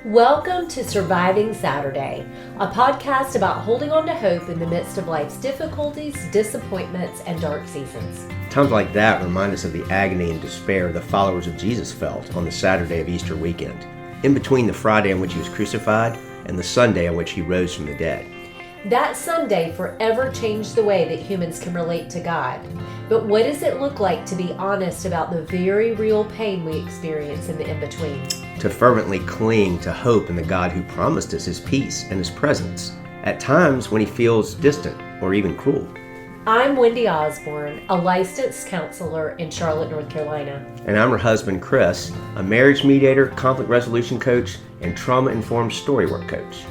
Welcome to Surviving Saturday, a podcast about holding on to hope in the midst of life's difficulties, disappointments, and dark seasons. Times like that remind us of the agony and despair the followers of Jesus felt on the Saturday of Easter weekend, in between the Friday on which he was crucified and the Sunday on which he rose from the dead. That Sunday forever changed the way that humans can relate to God. But what does it look like to be honest about the very real pain we experience in the in-between? To fervently cling to hope in the God who promised us his peace and his presence, at times when he feels distant or even cruel. I'm Wendy Osborne, a licensed counselor in Charlotte, North Carolina. And I'm her husband, Chris, a marriage mediator, conflict resolution coach, and trauma-informed storywork coach.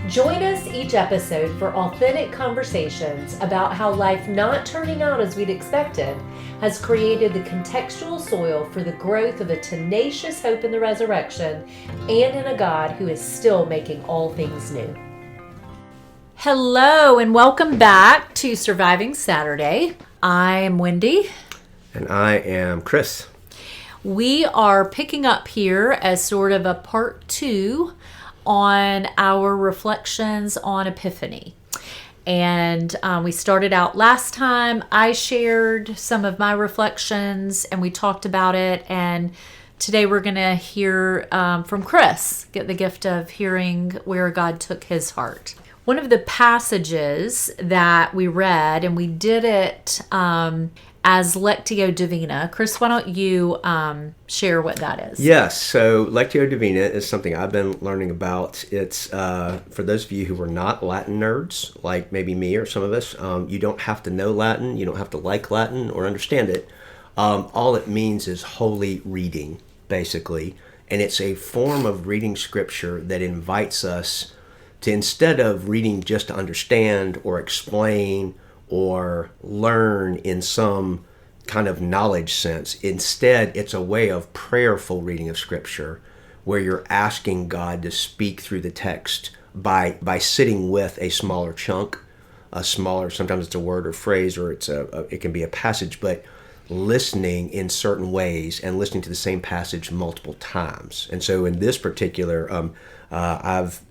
Join us each episode for authentic conversations about how life not turning out as we'd expected has created the contextual soil for the growth of a tenacious hope in the resurrection and in a God who is still making all things new. Hello and welcome back to Surviving Saturday. I'm Wendy. And I am Chris. We are picking up here as sort of a part 2 on our reflections on Epiphany. And we started out last time. I shared some of my reflections and we talked about it. And today we're going to hear from Chris, get the gift of hearing where God took his heart. One of the passages that we read, and we did it as Lectio Divina. Chris, why don't you share what that is? Yes, so Lectio Divina is something I've been learning about. It's for those of you who are not Latin nerds, like maybe me or some of us, you don't have to know Latin, you don't have to like Latin or understand it. All it means is holy reading, basically. And it's a form of reading scripture that invites us to, instead of reading just to understand or explain or learn in some kind of knowledge sense. Instead, it's a way of prayerful reading of Scripture where you're asking God to speak through the text by sitting with a smaller chunk, sometimes it's a word or phrase, or it can be a passage, but listening in certain ways and listening to the same passage multiple times. And so in this particular, I've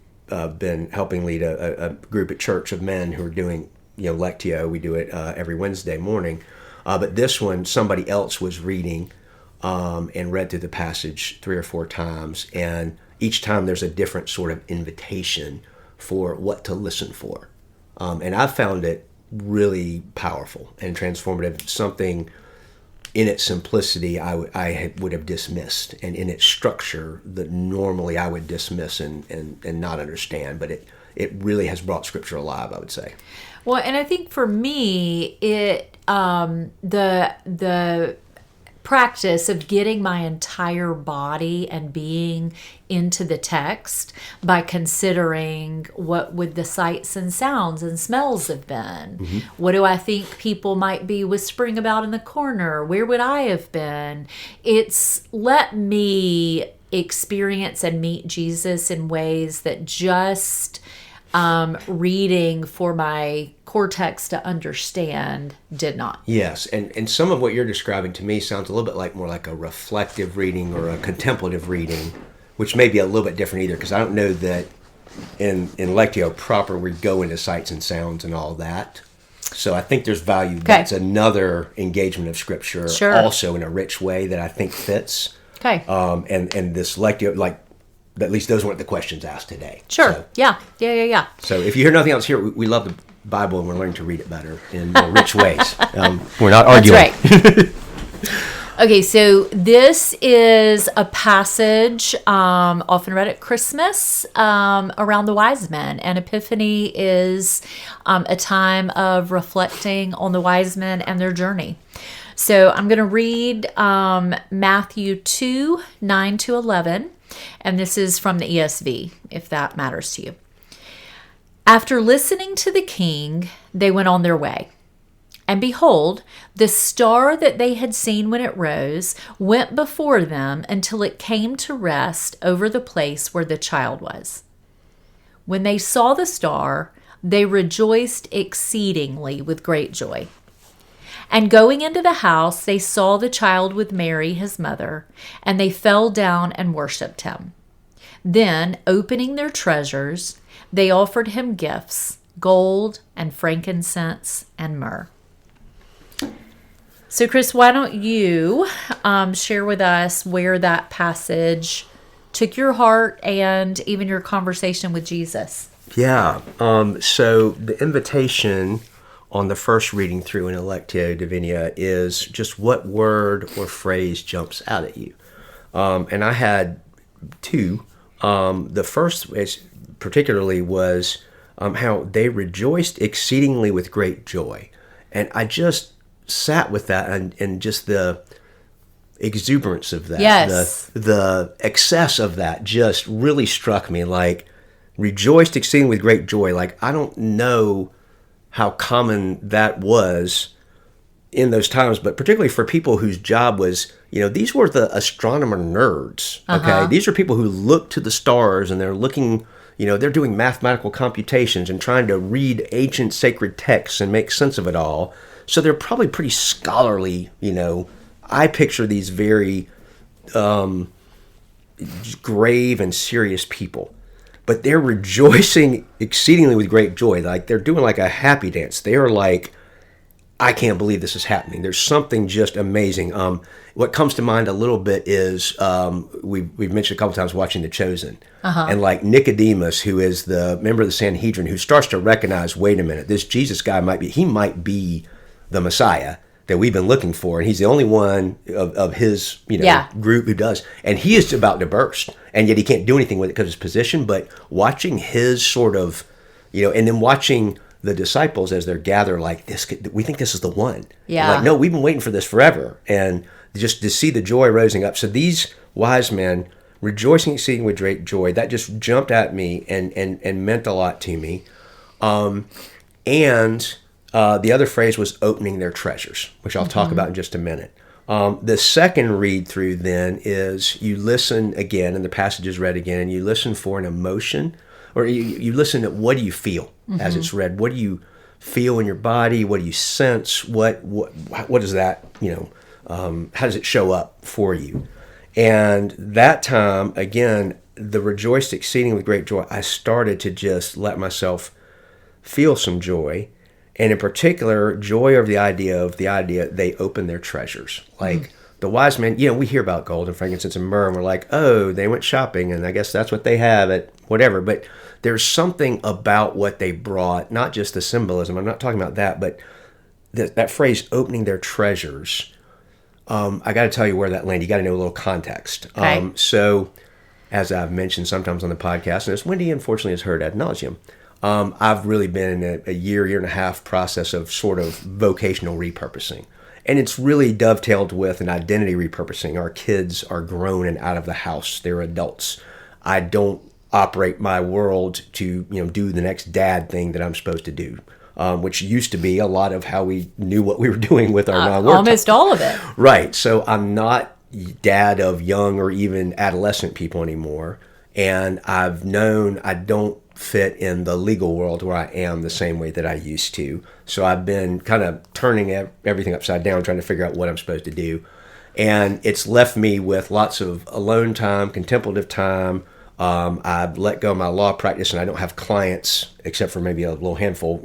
been helping lead a group at church of men who are doing Lectio. We do it every Wednesday morning. But this one, somebody else was reading and read through the passage 3 or 4 times. And each time there's a different sort of invitation for what to listen for. And I found it really powerful and transformative. Something in its simplicity I would have dismissed, and in its structure that normally I would dismiss and not understand. But it really has brought Scripture alive, I would say. Well, and I think for me, it the practice of getting my entire body and being into the text by considering what would the sights and sounds and smells have been. Mm-hmm. What do I think people might be whispering about in the corner? Where would I have been? It's let me experience and meet Jesus in ways that just reading for my cortex to understand did not. Yes, and some of what you're describing to me sounds a little bit more like a reflective reading or a contemplative reading, which may be a little bit different either, because I don't know that in Lectio proper we go into sights and sounds and all that. So I think there's value. Okay. That's another engagement of Scripture, sure, also in a rich way that I think fits. Okay. And this Lectio, at least those weren't the questions asked today. Sure. So, Yeah. So if you hear nothing else here, we love the Bible and we're learning to read it better in more rich ways. We're not arguing. That's right. Okay, so this is a passage often read at Christmas around the wise men. And Epiphany is a time of reflecting on the wise men and their journey. So I'm going to read Matthew 2, 9 to 11. And this is from the ESV, if that matters to you. After listening to the king, they went on their way. And behold, the star that they had seen when it rose went before them until it came to rest over the place where the child was. When they saw the star, they rejoiced exceedingly with great joy. And going into the house, they saw the child with Mary, his mother, and they fell down and worshipped him. Then, opening their treasures, they offered him gifts, gold and frankincense and myrrh. So, Chris, why don't you share with us where that passage took your heart and even your conversation with Jesus? Yeah. So the invitation on the first reading through in Lectio Divina is just what word or phrase jumps out at you. And I had two. The first particularly was how they rejoiced exceedingly with great joy. And I just sat with that and just the exuberance of that. Yes. The excess of that just really struck me, like rejoiced exceedingly with great joy. Like, I don't know how common that was in those times, but particularly for people whose job was, these were the astronomer nerds. Okay. These are people who look to the stars and they're looking, they're doing mathematical computations and trying to read ancient sacred texts and make sense of it all. So they're probably pretty scholarly, I picture these very grave and serious people. But they're rejoicing exceedingly with great joy. Like, they're doing like a happy dance. They are like, I can't believe this is happening. There's something just amazing. What comes to mind a little bit is we've mentioned a couple times watching The Chosen. And like Nicodemus, who is the member of the Sanhedrin, who starts to recognize, wait a minute, this Jesus guy might be the Messiah that we've been looking for, and he's the only one of his group who does, and he is about to burst, and yet he can't do anything with it because of his position. But watching his sort of, and then watching the disciples as they're gathered, like, this, we think this is the one. Like, no, we've been waiting for this forever, and just to see the joy rising up. So these wise men rejoicing, exceeding with great joy, that just jumped at me and meant a lot to me. And the other phrase was opening their treasures, which I'll talk about in just a minute. The second read through then is you listen again, and the passage is read again, and you listen for an emotion, or you listen at what do you feel as it's read. What do you feel in your body? What do you sense? What does that, how does it show up for you? And that time, again, the rejoiced exceeding with great joy, I started to just let myself feel some joy. And in particular, joy over the idea they open their treasures. Like the wise men, we hear about gold and frankincense and myrrh, and we're like, oh, they went shopping, and I guess that's what they have at whatever. But there's something about what they brought, not just the symbolism. I'm not talking about that, but that phrase, opening their treasures. I got to tell you where that landed. You got to know a little context. Okay. So, as I've mentioned sometimes on the podcast, and as Wendy unfortunately has heard ad nauseum, I've really been in a year and a half process of sort of vocational repurposing. And it's really dovetailed with an identity repurposing. Our kids are grown and out of the house. They're adults. I don't operate my world to, do the next dad thing that I'm supposed to do, which used to be a lot of how we knew what we were doing with our non-work almost time. all of it. Right. So I'm not dad of young or even adolescent people anymore. And I've known I don't fit in the legal world where I am the same way that I used to. So I've been kind of turning everything upside down, trying to figure out what I'm supposed to do. And it's left me with lots of alone time, contemplative time. I've let go of my law practice, and I don't have clients except for maybe a little handful,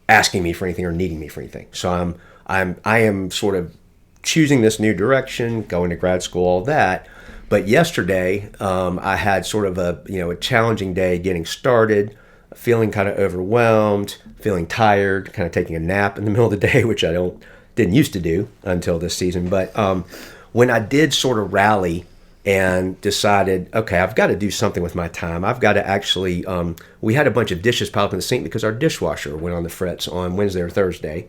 asking me for anything or needing me for anything. So I am sort of choosing this new direction, going to grad school, all that. But yesterday, I had sort of a challenging day getting started, feeling kind of overwhelmed, feeling tired, kind of taking a nap in the middle of the day, which I didn't used to do until this season. But when I did sort of rally and decided, okay, I've got to do something with my time. I've got to actually, we had a bunch of dishes piled up in the sink because our dishwasher went on the fritz on Wednesday or Thursday.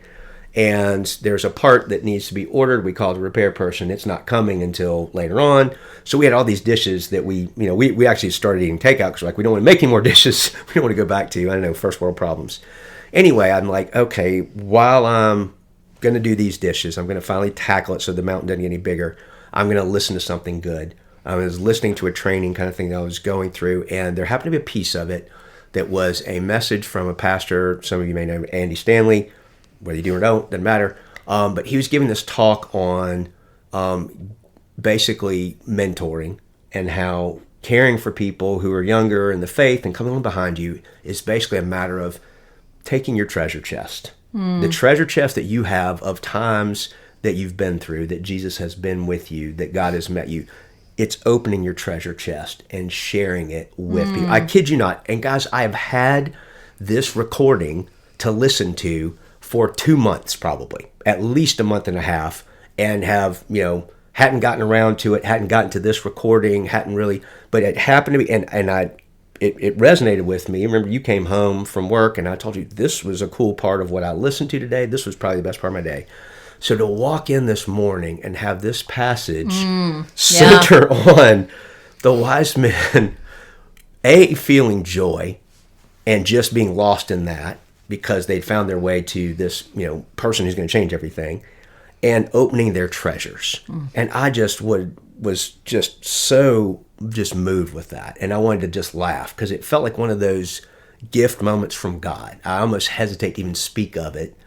And there's a part that needs to be ordered. We called a repair person. It's not coming until later on. So we had all these dishes that we actually started eating takeout because we're like, we don't want to make any more dishes. We don't want to go back to, I don't know, first world problems. Anyway, I'm like, okay, while I'm going to do these dishes, I'm going to finally tackle it so the mountain doesn't get any bigger. I'm going to listen to something good. I was listening to a training kind of thing that I was going through, and there happened to be a piece of it that was a message from a pastor. Some of you may know Andy Stanley. Whether you do or don't, doesn't matter. But he was giving this talk on basically mentoring and how caring for people who are younger in the faith and coming along behind you is basically a matter of taking your treasure chest, the treasure chest that you have of times that you've been through, that Jesus has been with you, that God has met you. It's opening your treasure chest and sharing it with people. I kid you not. And guys, I have had this recording to listen to for 2 months, probably, at least a month and a half, and have, hadn't gotten around to it, hadn't gotten to this recording, hadn't really, but it happened to me, and it resonated with me. Remember, you came home from work, and I told you, this was a cool part of what I listened to today. This was probably the best part of my day. So to walk in this morning and have this passage center on the wise men, feeling joy and just being lost in that because they'd found their way to this, person who's going to change everything, and opening their treasures. And I just was just so moved with that. And I wanted to just laugh because it felt like one of those gift moments from God. I almost hesitate to even speak of it.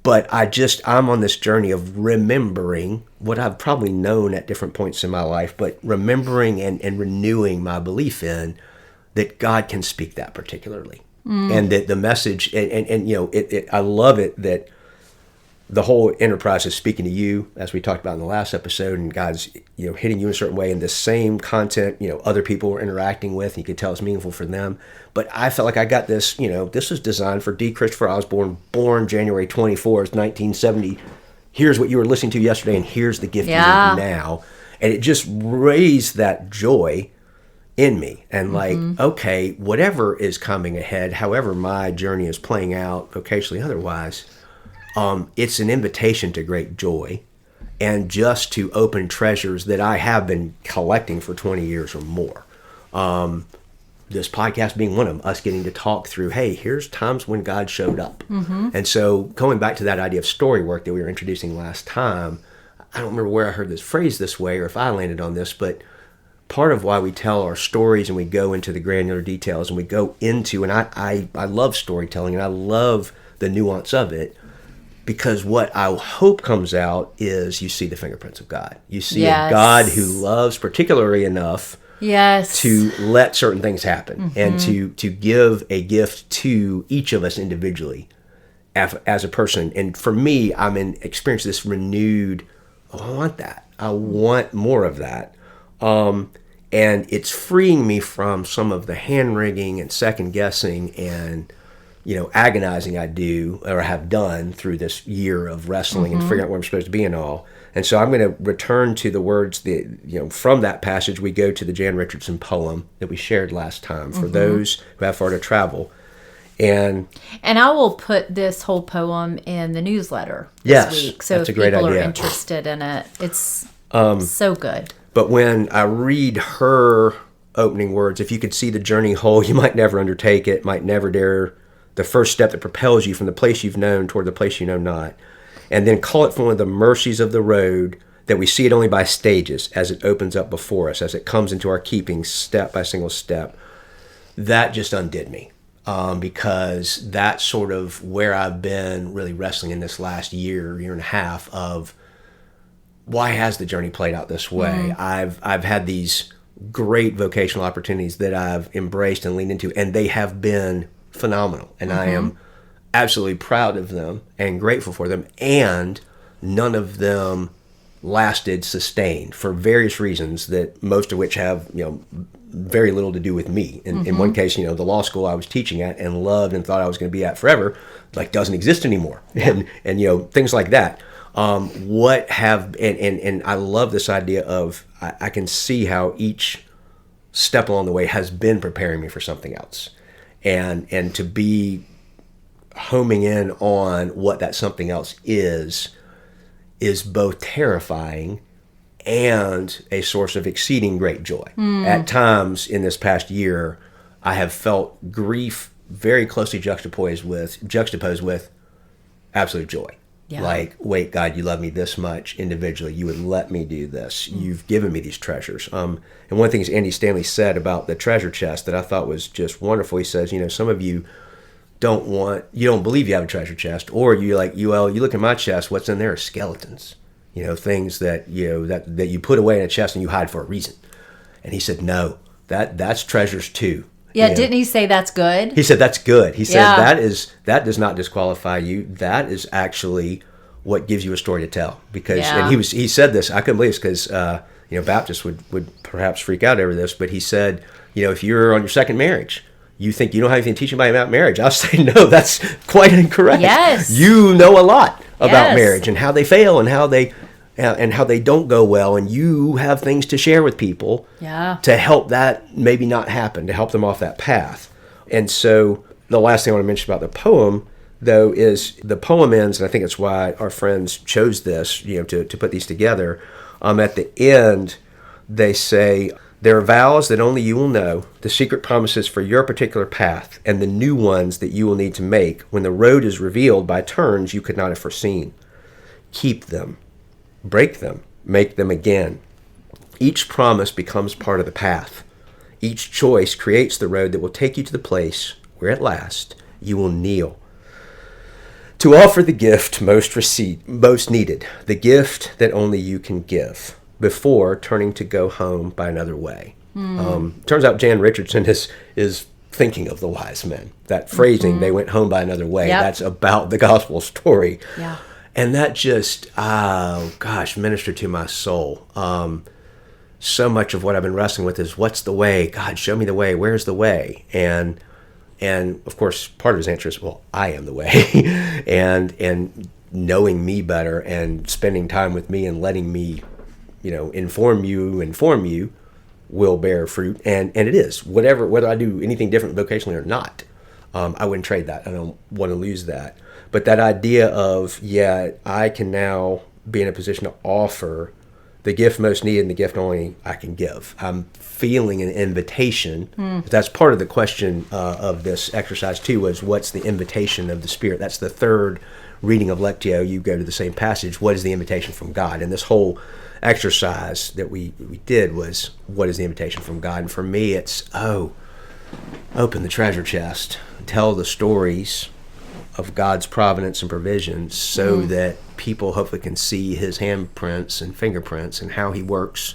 But I'm on this journey of remembering what I've probably known at different points in my life, but remembering and renewing my belief in that God can speak that particularly. And that the message, I love it that the whole enterprise is speaking to you, as we talked about in the last episode, and God's, hitting you in a certain way, and the same content, other people are interacting with, and you can tell it's meaningful for them. But I felt like I got this, this was designed for D. Christopher Osborne, born January 24th, 1970. Here's what you were listening to yesterday, and here's the gift you need now. And it just raised that joy in me. And okay, whatever is coming ahead, however my journey is playing out, vocationally, otherwise, it's an invitation to great joy and just to open treasures that I have been collecting for 20 years or more. This podcast being one of them, us getting to talk through, hey, here's times when God showed up. And so going back to that idea of story work that we were introducing last time, I don't remember where I heard this phrase this way or if I landed on this, but part of why we tell our stories and we go into the granular details and we go into, and I love storytelling and I love the nuance of it, because what I hope comes out is you see the fingerprints of God. You see a God who loves particularly enough to let certain things happen and to give a gift to each of us individually as a person. And for me, I'm experience this renewed, I want that. I want more of that. And it's freeing me from some of the hand-wringing and second-guessing and agonizing I do or have done through this year of wrestling and figuring out where I'm supposed to be and all. And so I'm going to return to the words that, from that passage, we go to the Jan Richardson poem that we shared last time for those who have far to travel. And I will put this whole poem in the newsletter this week. So if people are interested in it, it's so good. But when I read her opening words, if you could see the journey whole, you might never undertake it, might never dare the first step that propels you from the place you've known toward the place you know not. And then call it from one of the mercies of the road that we see it only by stages as it opens up before us, as it comes into our keeping step by single step. That just undid me because that's sort of where I've been really wrestling in this last year and a half of why has the journey played out this way? I've had these great vocational opportunities that I've embraced and leaned into, and they have been phenomenal, and I am absolutely proud of them and grateful for them, and none of them lasted sustained for various reasons, that most of which have very little to do with me. In one case, the law school I was teaching at and loved and thought I was going to be at forever, doesn't exist anymore, and things like that. And I love this idea of I can see how each step along the way has been preparing me for something else. And to be homing in on what that something else is both terrifying and a source of exceeding great joy. At times in this past year, I have felt grief very closely juxtaposed with absolute joy. Yeah. Wait, God, you love me this much individually. You would let me do this. You've given me these treasures. And one of the things Andy Stanley said about the treasure chest that I thought was just wonderful, he says, some of you don't believe you have a treasure chest, or you look at my chest, what's in there are skeletons, things that, that you put away in a chest and you hide for a reason. And he said, no, that's treasures too. Yeah, didn't he say that's good? He said that's good. He said that does not disqualify you. That is actually what gives you a story to tell. Because and he said this, I couldn't believe this because Baptists would perhaps freak out over this, but he said, if you're on your second marriage, you think you don't have anything to teach anybody about marriage. I'll say, no, that's quite incorrect. Yes. You know a lot about marriage and how they fail and how they don't go well, and you have things to share with people to help that maybe not happen, to help them off that path. And so the last thing I want to mention about the poem, though, is the poem ends, and I think it's why our friends chose this, to put these together. At the end, they say, there are vows that only you will know, the secret promises for your particular path, and the new ones that you will need to make when the road is revealed by turns you could not have foreseen. Keep them. Break them, make them again. Each promise becomes part of the path. Each choice creates the road that will take you to the place where at last you will kneel to offer the gift most needed, the gift that only you can give, before turning to go home by another way. Turns out Jan Richardson is thinking of the wise men. That phrasing, they went home by another way, that's about the gospel story. Yeah. And that just, ministered to my soul. So much of what I've been wrestling with is, what's the way? God, show me the way. Where's the way? And of course, part of his answer is, well, I am the way. and knowing me better and spending time with me and letting me, inform you will bear fruit. And it is. Whether I do anything different vocationally or not, I wouldn't trade that. I don't want to lose that. But that idea of, I can now be in a position to offer the gift most needed and the gift only I can give. I'm feeling an invitation. That's part of the question of this exercise too, was what's the invitation of the Spirit? That's the third reading of Lectio. You go to the same passage. What is the invitation from God? And this whole exercise that we did was, what is the invitation from God? And for me, it's, open the treasure chest. Tell the stories of God's providence and provision so that people hopefully can see his handprints and fingerprints and how he works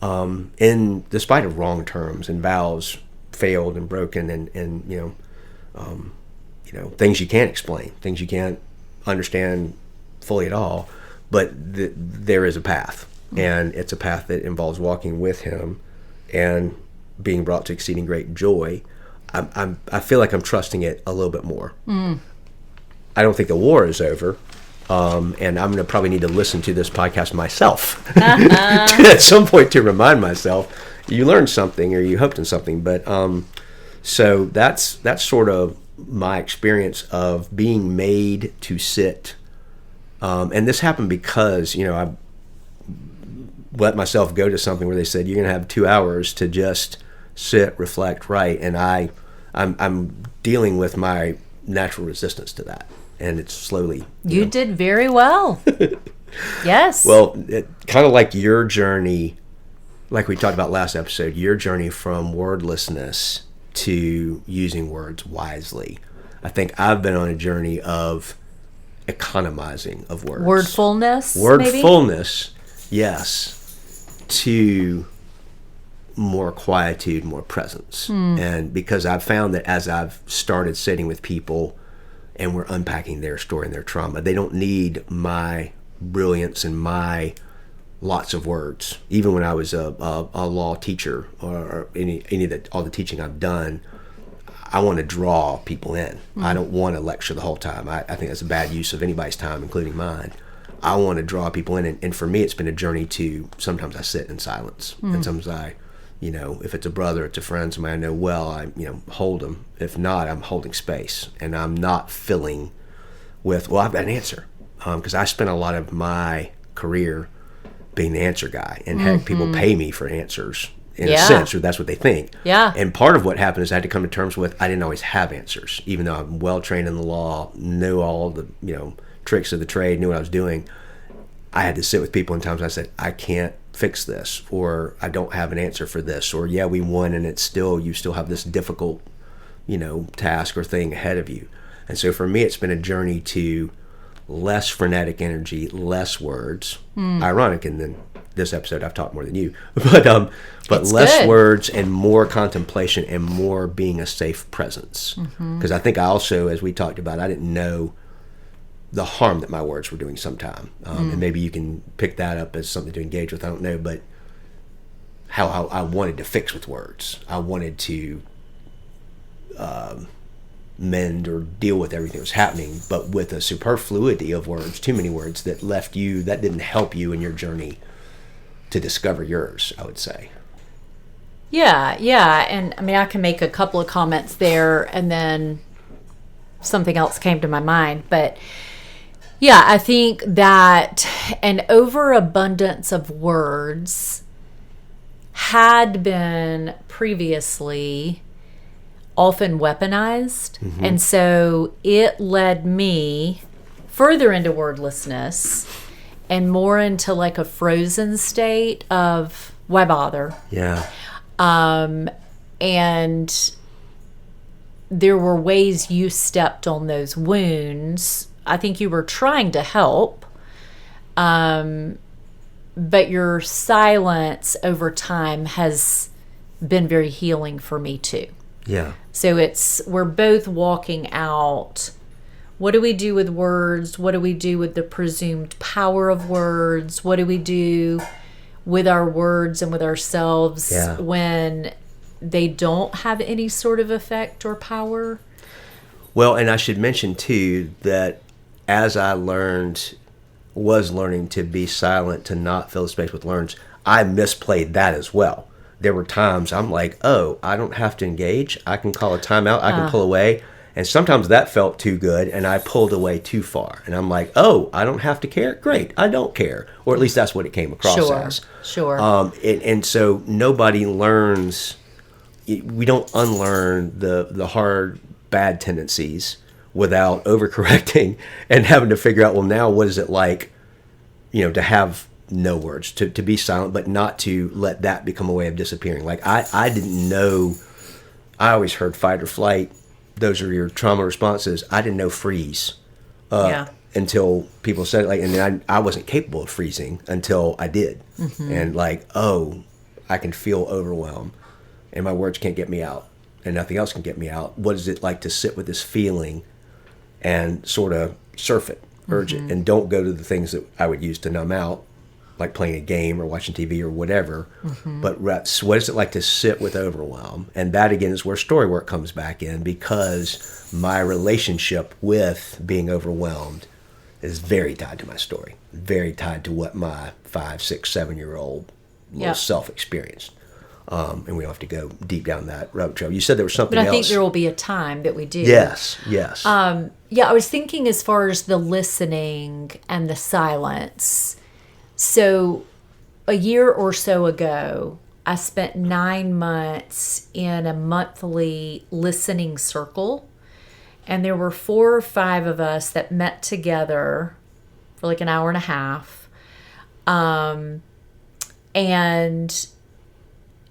in despite of wrong terms and vows failed and broken and things you can't explain, things you can't understand fully at all, but there is a path, and it's a path that involves walking with him and being brought to exceeding great joy. I feel like I'm trusting it a little bit more. I don't think the war is over, and I'm going to probably need to listen to this podcast myself at some point to remind myself you learned something or you hoped in something. But so that's sort of my experience of being made to sit. And this happened because I let myself go to something where they said you're going to have 2 hours to just sit, reflect, write, and I'm dealing with my natural resistance to that, and it's slowly. You did very well. Yes. Well, kind of like your journey, like we talked about last episode, your journey from wordlessness to using words wisely. I think I've been on a journey of economizing of words. Wordfulness. Wordfulness, yes, to more quietude, more presence. And because I've found that as I've started sitting with people and we're unpacking their story and their trauma, they don't need my brilliance and my lots of words. Even when I was a law teacher or any of all the teaching I've done, I want to draw people in. I don't want to lecture the whole time. I think that's a bad use of anybody's time, including mine. I want to draw people in. And for me, it's been a journey to, sometimes I sit in silence. And sometimes I, if it's a brother, it's a friend, somebody I know well, I, hold them. If not, I'm holding space. And I'm not filling with, well, I've got an answer. Because I spent a lot of my career being the answer guy. And heck, people pay me for answers in a sense, or that's what they think. Yeah. And part of what happened is I had to come to terms with I didn't always have answers. Even though I'm well trained in the law, knew all the, tricks of the trade, knew what I was doing, I had to sit with people, and times I said, I can't fix this, or I don't have an answer for this, or we won and it's still, you still have this difficult, task or thing ahead of you. And so for me, it's been a journey to less frenetic energy, less words. Ironic, and then this episode I've talked more than you, but It's less good. words and more contemplation and more being a safe presence. Because I think I also, as we talked about, I didn't know the harm that my words were doing sometime. And maybe you can pick that up as something to engage with. I don't know, but how I wanted to fix with words. I wanted to mend or deal with everything that was happening, but with a superfluity of words, too many words that didn't help you in your journey to discover yours, I would say. Yeah. And I mean, I can make a couple of comments there, and then something else came to my mind. But yeah, I think that an overabundance of words had been previously often weaponized. And so it led me further into wordlessness and more into like a frozen state of why bother? Yeah. And there were ways you stepped on those wounds. I think you were trying to help, but your silence over time has been very healing for me too. Yeah. So we're both walking out. What do we do with words? What do we do with the presumed power of words? What do we do with our words and with ourselves when they don't have any sort of effect or power? Well, and I should mention too that as I was learning to be silent, to not fill the space with words, I misplayed that as well. There were times I'm like, oh, I don't have to engage. I can call a timeout. I can pull away. And sometimes that felt too good, and I pulled away too far. And I'm like, oh, I don't have to care? Great, I don't care. Or at least that's what it came across as. Sure. And so nobody learns, we don't unlearn the hard, bad tendencies without overcorrecting and having to figure out, well, now what is it like, to have no words, to be silent, but not to let that become a way of disappearing. Like I didn't know, I always heard fight or flight. Those are your trauma responses. I didn't know freeze until people said it. Like, and then I wasn't capable of freezing until I did. And like, oh, I can feel overwhelmed and my words can't get me out and nothing else can get me out. What is it like to sit with this feeling and sort of surf it, urge it, and don't go to the things that I would use to numb out, like playing a game or watching TV or whatever. But what is it like to sit with overwhelm? And that, again, is where story work comes back in, because my relationship with being overwhelmed is very tied to my story, very tied to what my 5, 6, 7-year-old little self experienced. And we don't have to go deep down that rabbit trail. You said there was something else. But I think there will be a time that we do. Yes. I was thinking as far as the listening and the silence. So a year or so ago, I spent 9 months in a monthly listening circle. And there were 4 or 5 of us that met together for like an hour and a half. And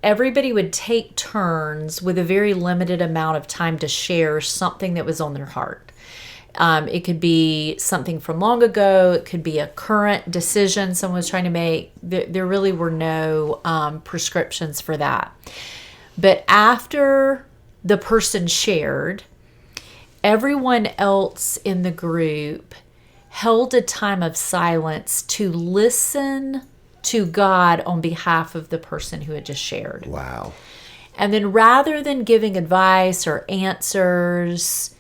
everybody would take turns with a very limited amount of time to share something that was on their heart. It could be something from long ago. It could be a current decision someone was trying to make. There really were no prescriptions for that. But after the person shared, everyone else in the group held a time of silence to listen to God on behalf of the person who had just shared. Wow. And then rather than giving advice or answers,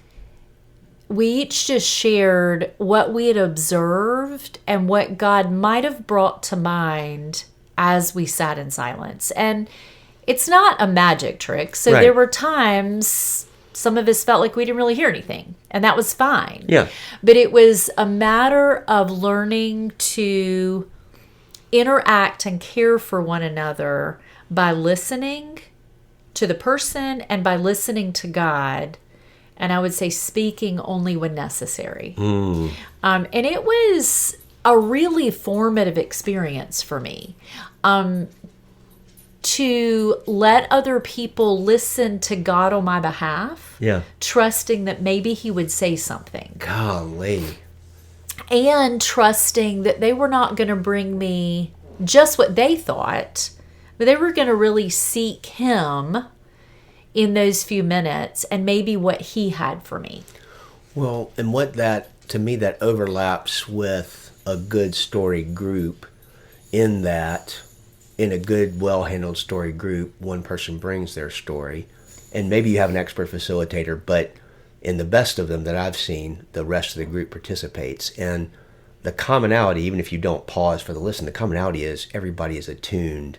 we each just shared what we had observed and what God might have brought to mind as we sat in silence. And it's not a magic trick. So there were times some of us felt like we didn't really hear anything, and that was fine. Yeah. But it was a matter of learning to interact and care for one another by listening to the person and by listening to God. And I would say speaking only when necessary. And it was a really formative experience for me. To let other people listen to God on my behalf. Yeah. Trusting that maybe he would say something. Golly. And trusting that they were not going to bring me just what they thought, but they were going to really seek him in those few minutes and maybe what he had for me. Well, and to me, that overlaps with a good story group in that, in a good, well-handled story group, one person brings their story, and maybe you have an expert facilitator, but in the best of them that I've seen, the rest of the group participates. And the commonality, even if you don't pause for the listen, the commonality is everybody is attuned.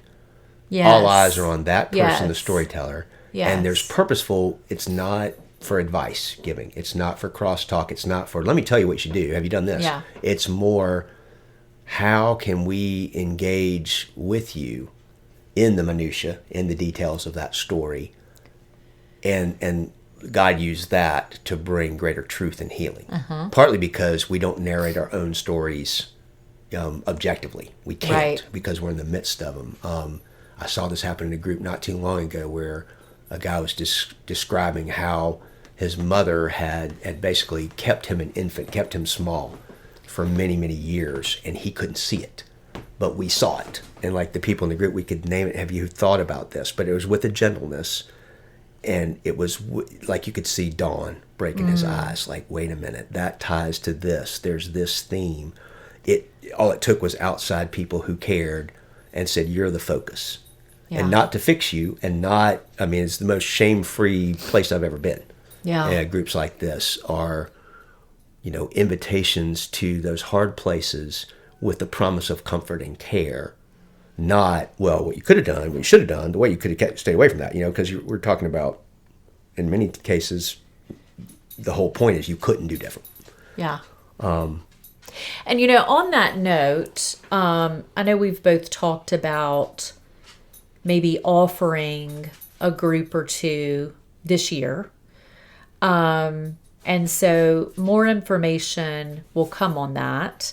Yes. All eyes are on that person, Yes. the storyteller. Yes. And there's purposeful, it's not for advice giving. It's not for crosstalk. It's not for, let me tell you what you should do. Have you done this? Yeah. It's more, how can we engage with you in the minutia, in the details of that story, and God used that to bring greater truth and healing. Partly because we don't narrate our own stories objectively. We can't, Right. because we're in the midst of them. I saw this happen in a group not too long ago where a guy was describing how his mother had basically kept him an infant, kept him small for many, many years, and he couldn't see it. But we saw it. And like the people in the group, we could name it, have you thought about this? But it was with a gentleness. And it was like you could see dawn break in his eyes. Like, wait a minute, that ties to this. There's this theme. All it took was outside people who cared and said, you're the focus. Yeah. And not to fix you, and not, I mean, it's the most shame-free place I've ever been. Yeah. Groups like this are, invitations to those hard places with the promise of comfort and care. Not, well, what you could have done, what you should have done, the way you could have stayed away from that, because we're talking about, in many cases, the whole point is you couldn't do different. Yeah. And, on that note, I know we've both talked about maybe offering a group or two this year. And so more information will come on that.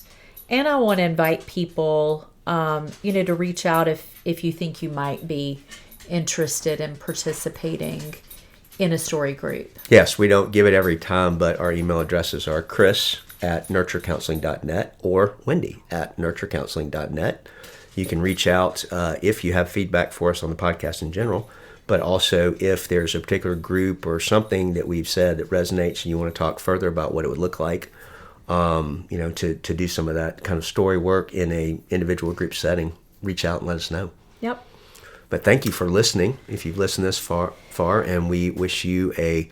And I want to invite people to reach out if you think you might be interested in participating in a story group. Yes, we don't give it every time, but our email addresses are chris@nurturecounseling.net or wendy@nurturecounseling.net. You can reach out if you have feedback for us on the podcast in general, but also if there's a particular group or something that we've said that resonates and you want to talk further about what it would look like. To do some of that kind of story work in a individual group setting, reach out and let us know. Yep. But thank you for listening, if you've listened this far, and we wish you a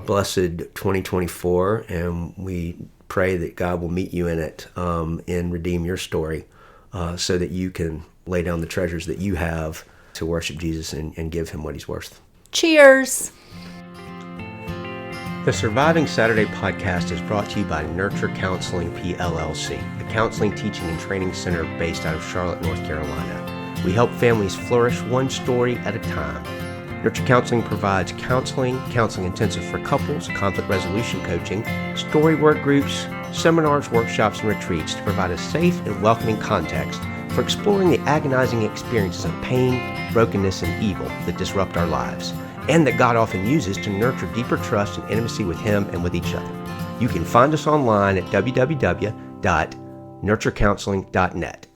blessed 2024, and we pray that God will meet you in it and redeem your story so that you can lay down the treasures that you have to worship Jesus and give him what he's worth. Cheers. The Surviving Saturday podcast is brought to you by Nurture Counseling PLLC, a counseling, teaching, and training center based out of Charlotte, North Carolina. We help families flourish one story at a time. Nurture Counseling provides counseling intensive for couples, conflict resolution coaching, story work groups, seminars, workshops, and retreats to provide a safe and welcoming context for exploring the agonizing experiences of pain, brokenness, and evil that disrupt our lives, and that God often uses to nurture deeper trust and intimacy with him and with each other. You can find us online at www.nurturecounseling.net.